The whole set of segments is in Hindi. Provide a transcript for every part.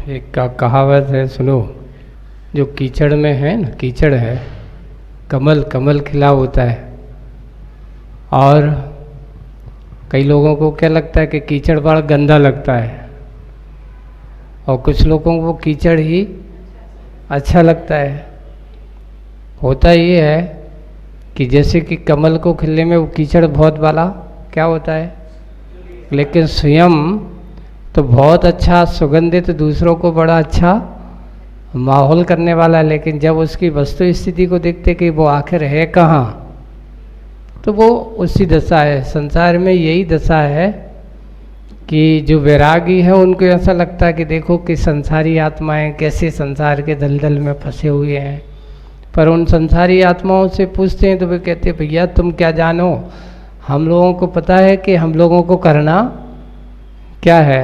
एक का कहावत है, सुनो। जो कीचड़ में है ना, कीचड़ है, कमल कमल खिला होता है। और कई लोगों को क्या लगता है कि कीचड़ बड़ा गंदा लगता है, और कुछ लोगों को कीचड़ ही अच्छा लगता है। होता ये है कि जैसे कि कमल को खिलने में वो कीचड़ बहुत वाला क्या होता है, लेकिन स्वयं तो बहुत अच्छा सुगंधित, दूसरों को बड़ा अच्छा माहौल करने वाला है। लेकिन जब उसकी वस्तु स्थिति को देखते कि वो आखिर है कहाँ, तो वो उसी दशा है। संसार में यही दशा है कि जो वैरागी है उनको ऐसा लगता है कि देखो कि संसारी आत्माएं कैसे संसार के दलदल में फंसे हुए हैं। पर उन संसारी आत्माओं से पूछते हैं तो वे कहते हैं भैया तुम क्या जानो, हम लोगों को पता है कि हम लोगों को करना क्या है।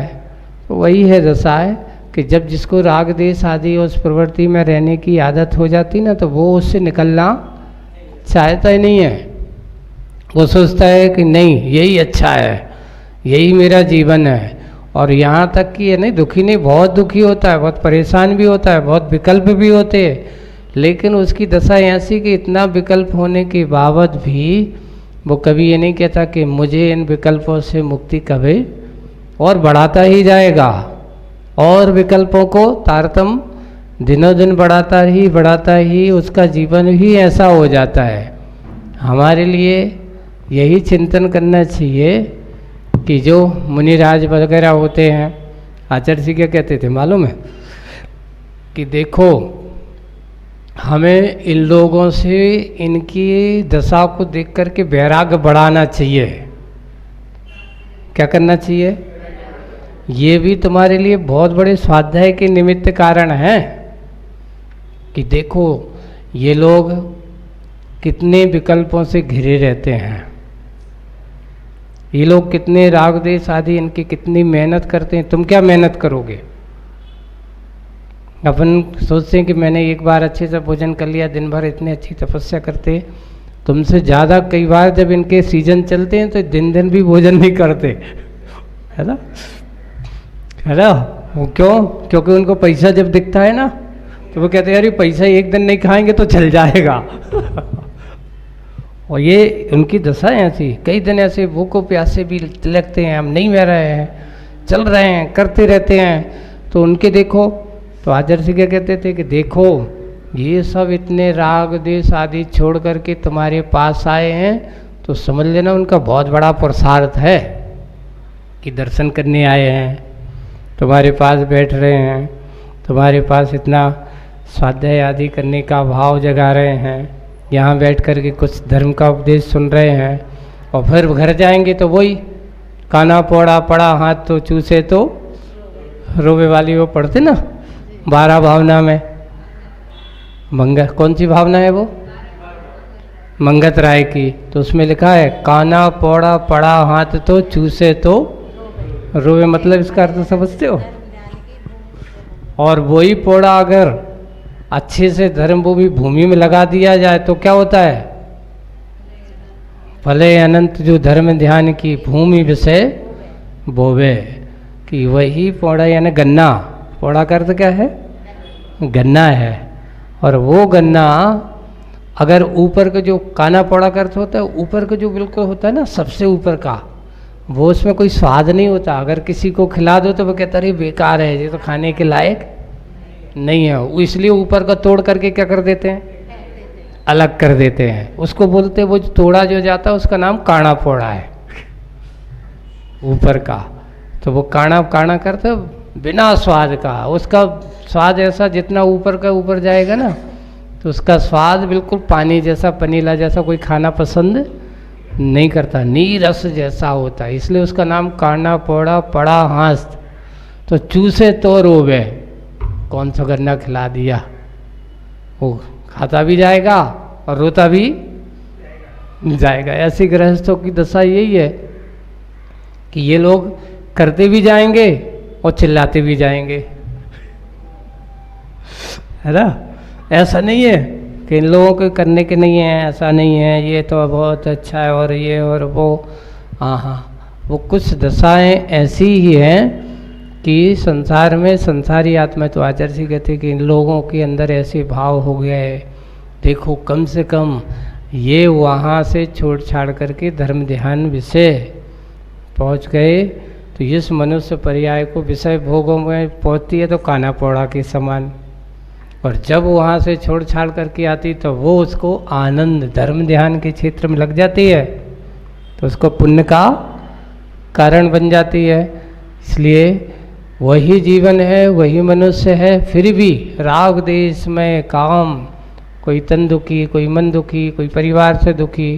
तो वही है दशा है कि जब जिसको राग देश आदि उस प्रवृत्ति में रहने की आदत हो जाती ना, तो वो उससे निकलना चाहता ही नहीं है। वो सोचता है कि नहीं यही अच्छा है, यही मेरा जीवन है। और यहाँ तक कि ये नहीं दुखी नहीं, बहुत दुखी होता है, बहुत परेशान भी होता है, बहुत विकल्प भी होते हैं। लेकिन उसकी दशा ऐसी कि इतना विकल्प होने के बावजूद भी वो कभी ये नहीं कहता कि मुझे इन विकल्पों से मुक्ति कभी, और बढ़ाता ही जाएगा। और विकल्पों को तारतम्य दिनों दिन बढ़ाता ही उसका जीवन ही ऐसा हो जाता है। हमारे लिए यही चिंतन करना चाहिए कि जो मुनिराज वगैरह होते हैं, आचार्य जी क्या कहते थे मालूम है, कि देखो हमें इन लोगों से इनकी दशा को देख करके वैराग्य बढ़ाना चाहिए। क्या करना चाहिए? ये भी तुम्हारे लिए बहुत बड़े स्वाध्याय के निमित्त कारण है कि देखो ये लोग कितने विकल्पों से घिरे रहते हैं, ये लोग कितने राग देश आदि इनकी कितनी मेहनत करते हैं। तुम क्या मेहनत करोगे? अपन सोचते हैं कि मैंने एक बार अच्छे से भोजन कर लिया, दिन भर इतनी अच्छी तपस्या करते, तुमसे ज़्यादा कई बार जब इनके सीजन चलते हैं तो दिन दिन भी भोजन नहीं करते, है ना, है ना। वो क्यों? क्योंकि उनको पैसा जब दिखता है ना तो वो कहते हैं अरे पैसा एक दिन नहीं खाएंगे तो चल जाएगा। और ये उनकी दशा है ऐसी। कई दिन ऐसे भूखों प्यासे भी लगते हैं, हम नहीं रह रहे हैं, चल रहे हैं, करते रहते हैं। तो उनके देखो, तो आचार्य जी क्या कहते थे कि देखो ये सब इतने राग देश आदि छोड़ करके तुम्हारे पास आए हैं, तो समझ लेना उनका बहुत बड़ा पुरुषार्थ है कि दर्शन करने आए हैं, तुम्हारे पास बैठ रहे हैं, तुम्हारे पास इतना स्वाध्याय आदि करने का भाव जगा रहे हैं, यहाँ बैठ कर के कुछ धर्म का उपदेश सुन रहे हैं। और फिर घर जाएंगे तो वही काना पौड़ा पड़ा हाथ तो चूसे तो रोवे वाली वो पढ़ते ना 12 भावना में। कौन सी भावना है वो? मंगत राय की। तो उसमें लिखा है काना पौड़ा पड़ा हाथ तो चूसे तो रोवे, मतलब इसका अर्थ समझते हो? और वही पौड़ा अगर अच्छे से धर्म भूमि में लगा दिया जाए तो क्या होता है? भले अनंत जो धर्म ध्यान की भूमि विषय बोवे, कि वही पौड़ा यानी गन्ना, पौड़ा का अर्थ क्या है? गन्ना है। और वो गन्ना अगर ऊपर का जो काना पौड़ा का अर्थ होता है, ऊपर का जो बिल्कुल होता है ना सबसे ऊपर का, वो उसमें कोई स्वाद नहीं होता। अगर किसी को खिला दो तो वो कहता रही बेकार है, ये तो खाने के लायक नहीं है। वो इसलिए ऊपर का तोड़ करके क्या कर देते हैं? अलग कर देते हैं। उसको बोलते वो तोड़ा जो जाता है उसका नाम काना पौड़ा है, ऊपर का। तो वो काना काना करते बिना स्वाद का, उसका स्वाद ऐसा जितना ऊपर का ऊपर जाएगा ना तो उसका स्वाद बिल्कुल पानी जैसा, पनीला जैसा कोई खाना पसंद नहीं करता, नीरस जैसा होता है। इसलिए उसका नाम काना पौड़ा पड़ा हाथ तो चूसे तो रोवे। कौन सा गन्ना खिला दिया, वो खाता भी जाएगा और रोता भी जाएगा। ऐसी गृहस्थों की दशा यही है कि ये लोग करते भी जाएंगे और चिल्लाते भी जाएंगे, है ना। ऐसा नहीं है कि इन लोगों के करने के नहीं है, ऐसा नहीं है, ये तो बहुत अच्छा है और ये और वो। हाँ, वो कुछ दशाएं ऐसी ही हैं कि संसार में संसारी आत्मा तो आचार्य जी कहते कि इन लोगों के अंदर ऐसे भाव हो गए। देखो कम से कम ये वहाँ से छोड़ छाड़ करके धर्म ध्यान विषय पहुँच गए, तो इस मनुष्य पर्याय को विषय भोगों में पहुँचती है तो काना पौड़ा के समान, और जब वहाँ से छोड़ छाड़ करके आती तो वो उसको आनंद धर्म ध्यान के क्षेत्र में लग जाती है, तो उसको पुण्य का कारण बन जाती है। इसलिए वही जीवन है, वही मनुष्य है, फिर भी राग देश में काम, कोई तन दुखी, कोई मन दुखी, कोई परिवार से दुखी।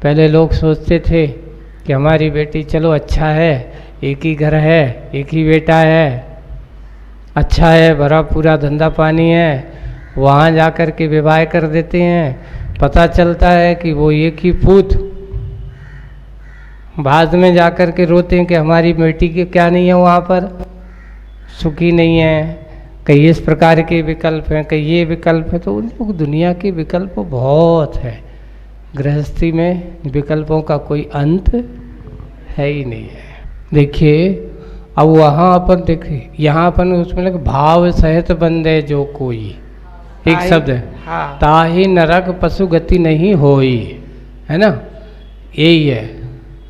पहले लोग सोचते थे कि हमारी बेटी चलो अच्छा है, एक ही घर है, एक ही बेटा है, अच्छा है, भरा पूरा धंधा पानी है, वहाँ जा कर के विवाह कर देते हैं। पता चलता है कि वो एक ही पूत, बाद में जा कर के रोते हैं कि हमारी बेटी के क्या नहीं है, वहाँ पर सुखी नहीं है। कई इस प्रकार के विकल्प हैं, कई ये विकल्प है। तो उन लोग दुनिया के विकल्प बहुत है, गृहस्थी में विकल्पों का कोई अंत है ही नहीं है। देखिए अब वहाँ अपन देखिए, यहाँ अपन उसमें लगे भाव सहित बंदे जो कोई, एक शब्द है, हाँ, ताहि नरक पशु गति नहीं होई, है ना, यही है।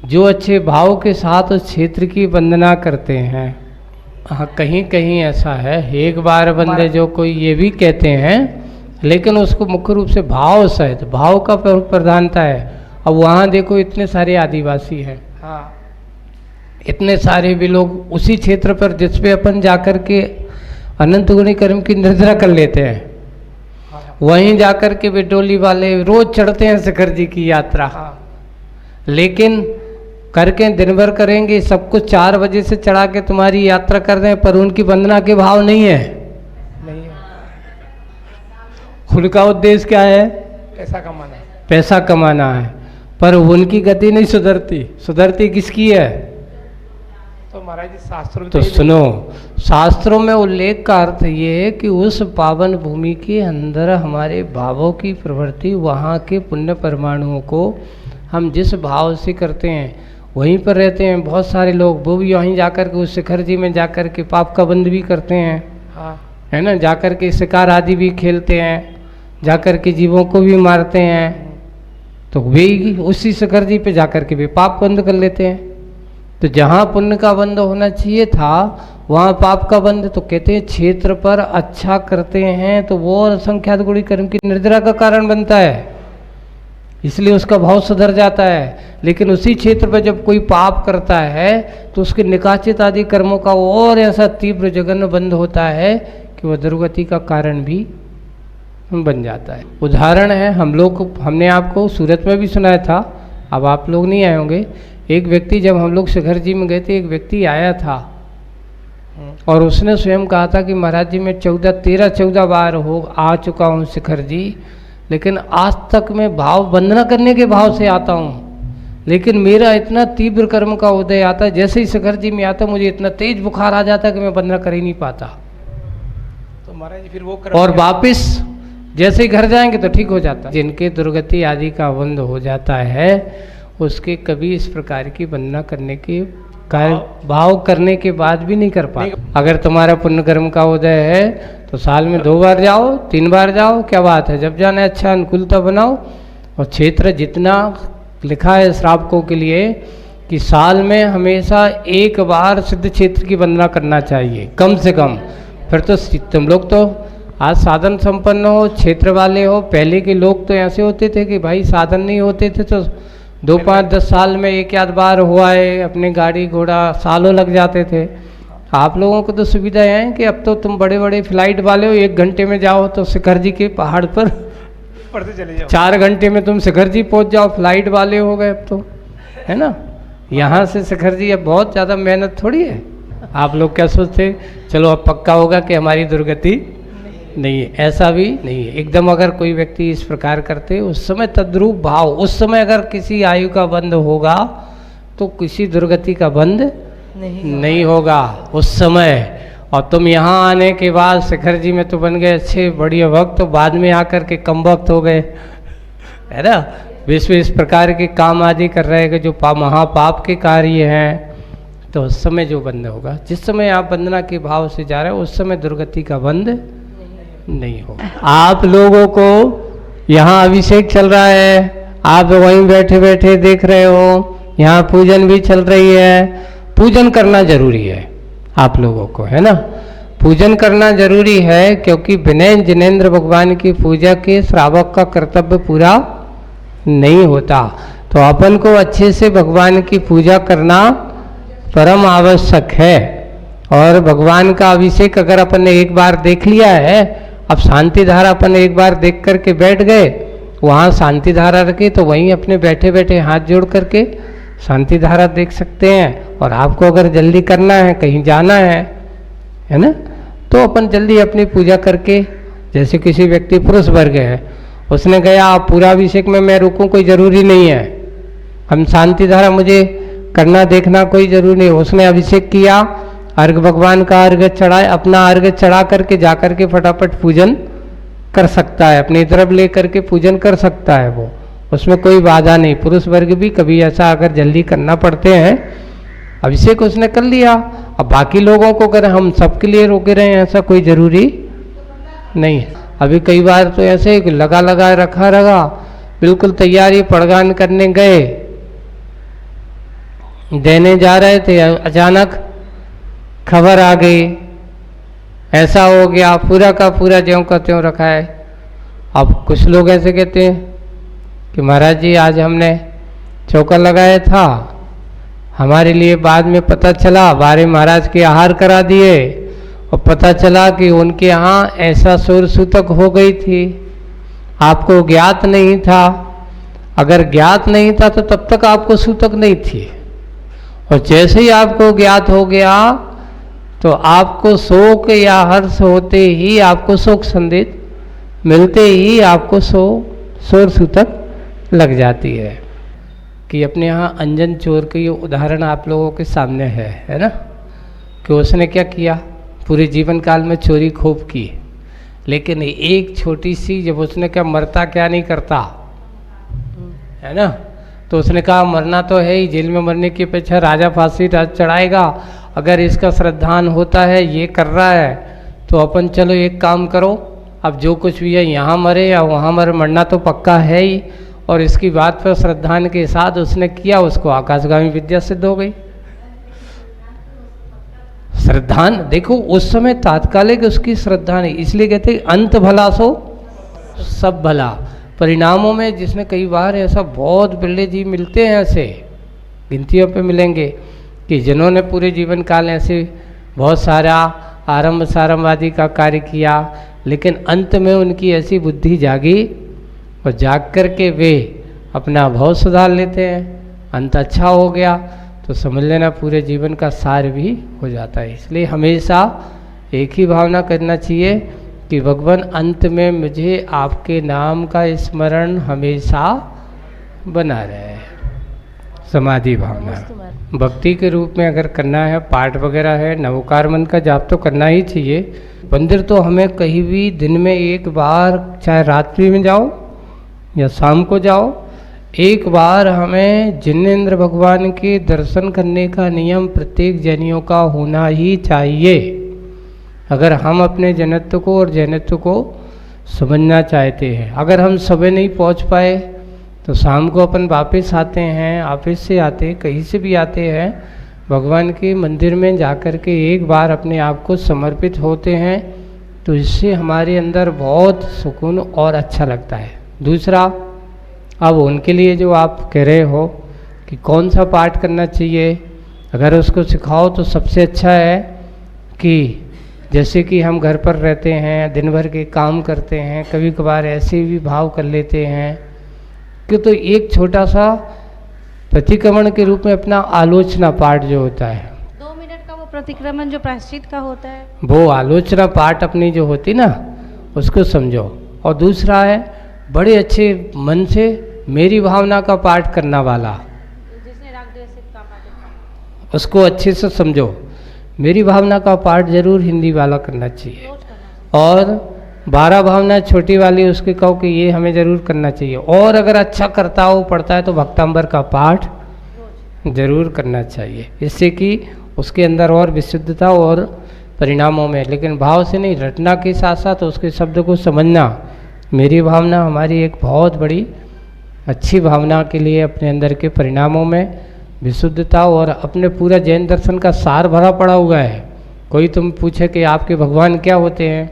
जो अच्छे भाव के साथ उस क्षेत्र की वंदना करते हैं। हाँ, कहीं कहीं ऐसा है, एक बार बंदे जो कोई ये भी कहते हैं, लेकिन उसको मुख्य रूप से भाव सहित, भाव का प्रधानता है। अब वहाँ देखो इतने सारे आदिवासी हैं, हाँ, इतने सारे भी लोग उसी क्षेत्र पर जिस पे अपन जाकर के अनंत गुणी कर्म की निर्जरा कर लेते हैं, वहीं जाकर के वे डोली वाले रोज चढ़ते हैं शिखर जी की यात्रा। हाँ, लेकिन करके दिन भर करेंगे, सब कुछ 4 बजे से चढ़ा के तुम्हारी यात्रा कर रहे हैं, पर उनकी वंदना के भाव नहीं है। नहीं है, उनका उद्देश्य क्या है? पैसा कमाना है। पैसा कमाना है, पर उनकी गति नहीं सुधरती। सुधरती किसकी है? तो महाराज जी शास्त्रों में तो सुनो, शास्त्रों में उल्लेख का अर्थ ये है कि उस पावन भूमि के अंदर हमारे भावों की प्रवृत्ति, वहाँ के पुण्य परमाणुओं को हम जिस भाव से करते हैं वहीं पर रहते हैं। बहुत सारे लोग वो भी वहीं जाकर के उस शिखर जी में जाकर के पाप का बंद भी करते हैं, हाँ, है ना, जाकर के शिकार आदि भी खेलते हैं, जाकर के जीवों को भी मारते हैं। तो वे उसी शिखर जी पे जाकर के वे पाप बंद कर लेते हैं। तो जहाँ पुण्य का बंद होना चाहिए था वहाँ पाप का बंद। तो कहते हैं क्षेत्र पर अच्छा करते हैं तो वो असंख्यात गुणी कर्म की निर्जरा का कारण बनता है, इसलिए उसका भाव सुधर जाता है। लेकिन उसी क्षेत्र पर जब कोई पाप करता है तो उसके निकाचित आदि कर्मों का और ऐसा तीव्र जघन्य बंद होता है कि वह दुर्गति का कारण भी बन जाता है। उदाहरण है, हमने आपको सूरत में भी सुनाया था, अब आप लोग नहीं आए होंगे। एक व्यक्ति, जब हम लोग शिखर जी में गए थे, एक व्यक्ति आया था और उसने स्वयं कहा था कि महाराज जी मैं 13-14 बार आ चुका हूँ शिखर जी, लेकिन आज तक मैं भाव वंदना करने के भाव से आता हूँ, लेकिन मेरा इतना तीव्र कर्म का उदय आता है, जैसे ही शिखर जी में आता मुझे इतना तेज बुखार आ जाता है कि मैं वंदना कर ही नहीं पाता। तो महाराज जी फिर वो और वापिस जैसे ही घर जाएंगे तो ठीक हो जाता है। जिनके दुर्गति आदि का बंद हो जाता है उसके कभी इस प्रकार की वंदना करने के भाव करने के बाद भी नहीं कर पाता। अगर तुम्हारा पुण्य कर्म का उदय है तो साल में 2 बार जाओ, 3 बार जाओ, क्या बात है। जब जाना है अच्छा अनुकूलता बनाओ। और क्षेत्र जितना लिखा है श्रावकों के लिए कि साल में हमेशा 1 बार सिद्ध क्षेत्र की वंदना करना चाहिए कम से कम। फिर तो तुम लोग तो आज साधन संपन्न हो, क्षेत्र वाले हो। पहले के लोग तो ऐसे होते थे कि भाई साधन नहीं होते थे तो 2, 5, 10 साल में 1 बार हुआ है, अपने गाड़ी घोड़ा सालों लग जाते थे। आप लोगों को तो सुविधा है कि अब तो तुम बड़े बड़े फ्लाइट वाले हो, 1 घंटे में जाओ तो शिखर जी के पहाड़ पर पढ़ते चले जाओ, 4 घंटे में तुम शिखर जी पहुंच जाओ। फ्लाइट वाले हो गए अब तो, है ना। यहाँ से शिखर जी अब बहुत ज़्यादा मेहनत थोड़ी है। आप लोग क्या सोचते, चलो अब पक्का होगा कि हमारी दुर्गति नहीं है, ऐसा भी नहीं है एकदम। अगर कोई व्यक्ति इस प्रकार करते उस समय तद्रूप भाव, उस समय अगर किसी आयु का बंध होगा तो किसी दुर्गति का बंध नहीं होगा उस समय। और तुम यहाँ आने के बाद शिखर जी में तो बन गए अच्छे बढ़िया भक्त, तो बाद में आकर के कम वक्त हो गए, है ना। विश्व इस प्रकार के काम आदि कर रहे हैं कि जो महापाप के कार्य हैं, तो उस समय जो बंद होगा, जिस समय आप वंदना के भाव से जा रहे हो उस समय दुर्गति का बंद नहीं होगा। आप लोगों को यहाँ अभिषेक चल रहा है, आप वहीं बैठे बैठे देख रहे हो, यहाँ पूजन भी चल रही है। पूजन करना जरूरी है आप लोगों को, है ना। पूजन करना जरूरी है, क्योंकि विनय जिनेंद्र भगवान की पूजा के श्रावक का कर्तव्य पूरा नहीं होता। तो अपन को अच्छे से भगवान की पूजा करना परम आवश्यक है। और भगवान का अभिषेक अगर अपन ने एक बार देख लिया है, अब शांति धारा अपन एक बार देख करके बैठ गए, वहाँ शांति धारा रखे, तो वहीं अपने बैठे बैठे हाथ जोड़ करके शांति धारा देख सकते हैं। और आपको अगर जल्दी करना है, कहीं जाना है ना, तो अपन जल्दी अपनी पूजा करके, जैसे किसी व्यक्ति पुरुष वर्ग है, उसने कहा आप पूरा अभिषेक में मैं रुकूं, कोई ज़रूरी नहीं है, हम शांति धारा मुझे करना देखना कोई जरूरी नहीं। उसने अभिषेक किया, अर्घ भगवान का अर्घ चढ़ाए, अपना अर्घ चढ़ा करके जा करके फटाफट पूजन कर सकता है, अपनी तरफ ले करके पूजन कर सकता है, वो उसमें कोई बाधा नहीं। पुरुष वर्ग भी कभी ऐसा अगर जल्दी करना पड़ते हैं, अभिषेक उसने कर लिया, अब बाकी लोगों को अगर हम सबके लिए रोके रहे हैं, ऐसा कोई जरूरी नहीं है। अभी कई बार तो ऐसे लगा लगा रखा रहा, बिल्कुल तैयारी पड़गान करने गए, देने जा रहे थे, अचानक खबर आ गई, ऐसा हो गया, पूरा का पूरा ज्यों का त्यों रखा है। अब कुछ लोग ऐसे कहते हैं कि महाराज जी आज हमने चौका लगाया था, हमारे लिए बाद में पता चला, बारे महाराज के आहार करा दिए और पता चला कि उनके यहाँ ऐसा सूर सूतक हो गई थी, आपको ज्ञात नहीं था। अगर ज्ञात नहीं था तो तब तक आपको सूतक नहीं थी, और जैसे ही आपको ज्ञात हो गया तो आपको शोक या हर्ष होते ही, आपको शोक संदेश मिलते ही आपको शोर सूतक लग जाती है। कि अपने यहाँ अंजन चोर के ये उदाहरण आप लोगों के सामने है ना, कि उसने क्या किया, पूरे जीवन काल में चोरी खूब की, लेकिन एक छोटी सी, जब उसने क्या मरता क्या नहीं करता, है ना, तो उसने कहा मरना तो है ही, जेल में मरने की अपेक्षा राजा फांसी चढ़ाएगा, अगर इसका श्रद्धान होता है, ये कर रहा है, तो अपन चलो एक काम करो, अब जो कुछ भी है यहाँ मरे या वहाँ मरे, मरना तो पक्का है ही। और इसकी बात पर श्रद्धान के साथ उसने किया, उसको आकाशगामी विद्या सिद्ध हो गई। श्रद्धान देखो उस समय तात्कालिक उसकी श्रद्धा नहीं, इसलिए कहते अंत भला सो सब भला। परिणामों में जिसने कई बार ऐसा बहुत बिरले जी मिलते हैं, ऐसे गिनतियों पे मिलेंगे कि जिन्होंने पूरे जीवन काल ऐसे बहुत सारा आरंभ सारंभवादी का कार्य किया, लेकिन अंत में उनकी ऐसी बुद्धि जागी और जाग कर के वे अपना भाव सुधार लेते हैं, अंत अच्छा हो गया तो समझ लेना पूरे जीवन का सार भी हो जाता है। इसलिए हमेशा एक ही भावना करना चाहिए कि भगवान अंत में मुझे आपके नाम का स्मरण हमेशा बना रहे। समाधि भावना भक्ति के रूप में अगर करना है, पाठ वगैरह है, नवकार मंत्र का जाप तो करना ही चाहिए। मंदिर तो हमें कहीं भी दिन में एक बार, चाहे रात्रि में जाओ या शाम को जाओ, एक बार हमें जिनेंद्र भगवान के दर्शन करने का नियम प्रत्येक जैनियों का होना ही चाहिए। अगर हम अपने जनत्व को और जैनत्व को समझना चाहते हैं। अगर हम सुबह नहीं पहुंच पाए तो शाम को अपन वापस आते हैं, ऑफिस से आते, कहीं से भी आते हैं, भगवान के मंदिर में जाकर के एक बार अपने आप को समर्पित होते हैं, तो इससे हमारे अंदर बहुत सुकून और अच्छा लगता है। दूसरा, अब उनके लिए जो आप कह रहे हो कि कौन सा पाठ करना चाहिए, अगर उसको सिखाओ तो सबसे अच्छा है कि जैसे कि हम घर पर रहते हैं, दिन भर के काम करते हैं, कभी कभार ऐसे भी भाव कर लेते हैं कि तो एक छोटा सा प्रतिक्रमण के रूप में अपना आलोचना पाठ जो होता है, 2 मिनट का वो प्रतिक्रमण जो प्रायश्चित का होता है, वो आलोचना पाठ अपनी जो होती ना, उसको समझो। और दूसरा है बड़े अच्छे मन से मेरी भावना का पाठ करना वाला, जिसने राग द्वेष का पाठ, उसको अच्छे से समझो। मेरी भावना का पाठ जरूर हिंदी वाला करना चाहिए। और 12 भावना छोटी वाली उसके कहो कि ये हमें जरूर करना चाहिए। और अगर अच्छा करता हो पढ़ता है तो भक्तांबर का पाठ जरूर करना चाहिए, इससे कि उसके अंदर और विशुद्धता और परिणामों में, लेकिन भाव से नहीं, रटना के साथ साथ उसके शब्द को समझना। मेरी भावना हमारी एक बहुत बड़ी अच्छी भावना के लिए अपने अंदर के परिणामों में विशुद्धता और अपने पूरा जैन दर्शन का सार भरा पड़ा हुआ है। कोई तुम पूछे कि आपके भगवान क्या होते हैं,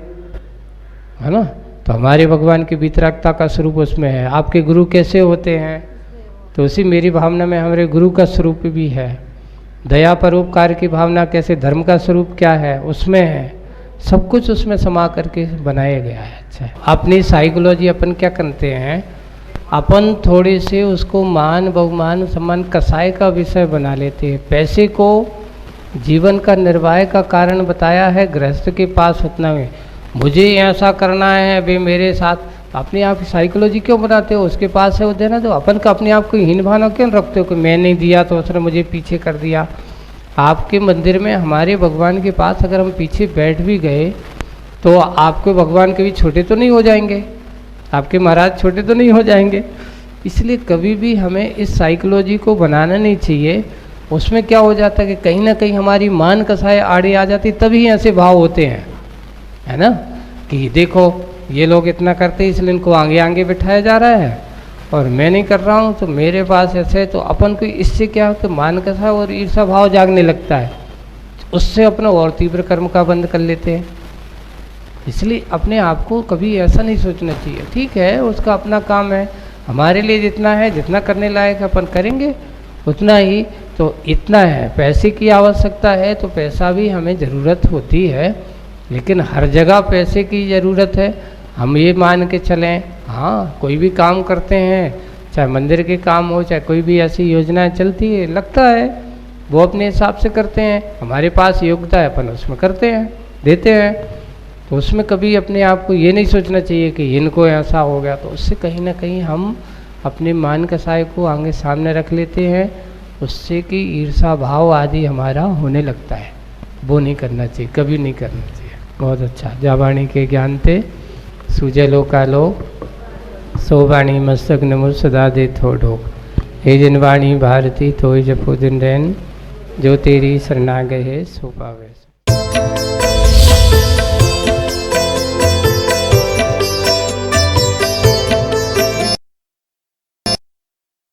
है ना, तो हमारे भगवान की वितरागता का स्वरूप उसमें है। आपके गुरु कैसे होते हैं, तो उसी मेरी भावना में हमारे गुरु का स्वरूप भी है। दया परोपकार की भावना कैसे, धर्म का स्वरूप क्या है उसमें है, सब कुछ उसमें समा करके बनाया गया है। अच्छा, अपनी साइकोलॉजी अपन क्या करते हैं, अपन थोड़े से उसको मान बहुमान सम्मान कसाई का विषय बना लेते हैं। पैसे को जीवन का निर्वाह का कारण बताया है, गृहस्थ के पास उतना में मुझे ऐसा करना है वे मेरे साथ, अपने आप की साइकोलॉजी क्यों बनाते हो, उसके पास है वो देना दो। अपन का अपने आप को हीन भावना क्यों रखते हो कि मैं नहीं दिया तो उसने मुझे पीछे कर दिया। आपके मंदिर में हमारे भगवान के पास अगर हम पीछे बैठ भी गए तो आपके भगवान कभी छोटे तो नहीं हो जाएंगे, आपके महाराज छोटे तो नहीं हो जाएंगे। इसलिए कभी भी हमें इस साइकोलॉजी को बनाना नहीं चाहिए। उसमें क्या हो जाता है कि कहीं ना कहीं हमारी मान कसाई आड़े आ जाती, तभी ऐसे भाव होते हैं, है ना, कि देखो ये लोग इतना करते हैं इसलिए इनको आगे आगे बिठाया जा रहा है और मैं नहीं कर रहा हूँ तो मेरे पास ऐसे। तो अपन को इससे क्या होता है, मान कसा और ईर्षा भाव जागने लगता है, उससे अपना और तीव्र कर्म का बंद कर लेते हैं। इसलिए अपने आप को कभी ऐसा नहीं सोचना चाहिए, ठीक है उसका अपना काम है, हमारे लिए जितना है, जितना करने लायक अपन करेंगे उतना ही। तो इतना है, पैसे की आवश्यकता है तो पैसा भी हमें ज़रूरत होती है, लेकिन हर जगह पैसे की ज़रूरत है। हम ये मान के चलें, हाँ कोई भी काम करते हैं, चाहे मंदिर के काम हो, चाहे कोई भी ऐसी योजनाएं चलती है, लगता है वो अपने हिसाब से करते हैं, हमारे पास योग्यता है अपन उसमें करते हैं, देते हैं। तो उसमें कभी अपने आप को ये नहीं सोचना चाहिए कि इनको ऐसा हो गया, तो उससे कहीं ना कहीं हम अपने मान कसाई को आगे सामने रख लेते हैं, उससे कि ईर्षा भाव आदि हमारा होने लगता है। वो नहीं करना चाहिए, कभी नहीं करना चाहिए। बहुत अच्छा। जावाणी के ज्ञान थे सूझे लो कालो, सो वाणी मस्तक नमो सदा दे थो ढोक। हे जिन वाणी भारती थोई जपो दिन रैन, जो तेरी शरणागय है सो पावे।